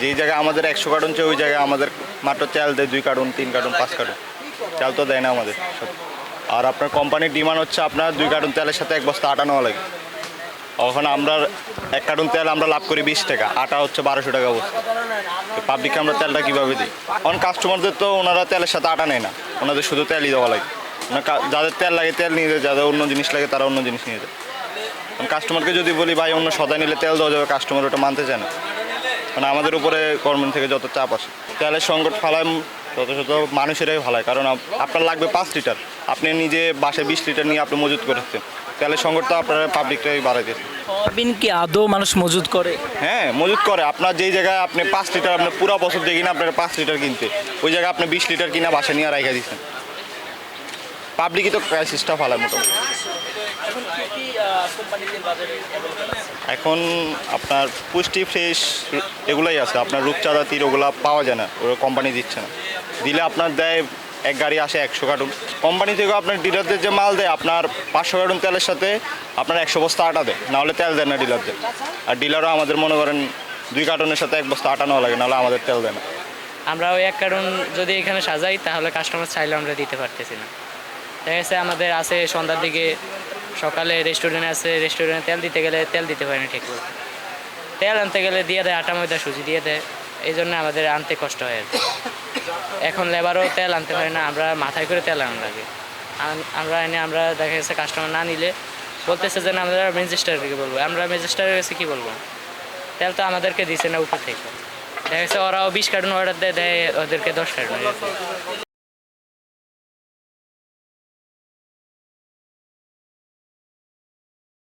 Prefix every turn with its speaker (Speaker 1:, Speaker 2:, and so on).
Speaker 1: যেই জায়গায় আমাদের 100 কার্টুন চাই ওই জায়গায় আমাদের মাত্র চাল দেয় 2 কার্টুন 3 কার্টুন 5 কার্টুন চাল তো দেয় না আমাদের। আর আপনার কোম্পানির ডিমান্ড হচ্ছে আপনার 2 কার্টুন তেলের সাথে 1 বস্তা আটা নেওয়া লাগে। ওখানে আমরা 1 কার্টুন তেল আমরা লাভ করি 20 টাকা, আটা হচ্ছে 1200 টাকা বস্তা। পাবলিককে আমরা তেলটা কীভাবে দিই? কারণ কাস্টমারদের তো ওনারা তেলের সাথে আটা নেয় না, ওনাদের শুধু তেলই দেওয়া লাগে। যাদের তেল লাগে তেল নিয়ে যায়, যাদের অন্য জিনিস লাগে তারা অন্য জিনিস নিয়ে যায়। কাস্টমারকে যদি বলি ভাই অন্য সদাই নিলে তেল দেওয়া যাবে, কাস্টমার ওটা মানতে চায় না। মানে আমাদের উপরে গভর্নমেন্ট থেকে যত চাপ আসে, তেলের সংকট ফালায় তত শত মানুষেরাই ফালায়। কারণ আপনার লাগবে 5 লিটার, আপনি নিজে বাসে 20 লিটার নিয়ে আপনি মজুত করেছেন। তেলের সংকট তো আপনারা পাবলিকটাই বাড়াইতেছে।
Speaker 2: সয়াবিন কি আদৌ মানুষ মজুত করে?
Speaker 1: হ্যাঁ, মজুত করে। আপনার যেই জায়গায় আপনি 5 লিটার আপনি পুরো বছর দিয়ে কিনা আপনার 5 লিটার কিনতে, ওই জায়গায় আপনি 20 লিটার কিনা বাসা নিয়ে রেখে দিচ্ছেন। পাবলিকই তো ক্রাইসিসটা ফালায় মোটামুটি। এখন আপনার পুষ্টি ফ্রেশ এগুলোই আছে, আপনার রূপচাঁদা তীর ওগুলো পাওয়া যায় না, ওরা কোম্পানি দিচ্ছে না। দিলে আপনার দেয় এক গাড়ি আসে 100 কার্টুন। কোম্পানি থেকেও আপনার ডিলারদের যে মাল দেয় আপনার 500 কার্টুন তেলের সাথে আপনার 100 বস্তা আটা দেয়, নাহলে তেল দেয় না ডিলারদের। আর ডিলারও আমাদের মনে করেন 2 কার্টুনের সাথে 1 বস্তা আটা নেওয়া লাগে, নাহলে আমাদের তেল দেয় না।
Speaker 3: আমরা ওই 1 কার্টুন যদি এখানে সাজাই তাহলে কাস্টমার চাইলে আমরা দিতে পারতেছি না। দেখা গেছে আমাদের আছে সন্ধ্যার দিকে, সকালে রেস্টুরেন্ট আছে, রেস্টুরেন্টে তেল দিতে গেলে তেল দিতে পারে না ঠিক মতো। তেল আনতে গেলে দিয়ে দেয় আটা ময়দা সুজি দিয়ে দেয়, এই জন্য আমাদের আনতে কষ্ট হয় আর কি। এখন লেবারও তেল আনতে পারে না, আমরা মাথায় করে তেল আনা লাগে। আমরা দেখা গেছে কাস্টমার না নিলে বলতেছে যে না আমরা ম্যাজিস্ট্রেটকে বলবো। আমরা ম্যাজিস্ট্রেটের কাছে কী বলবো? তেল তো আমাদেরকে দিছে না উপর থেকে। দেখা গেছে ওরাও 20 কার্টুন অর্ডার দেয়, ওদেরকে 10 কার্টুন।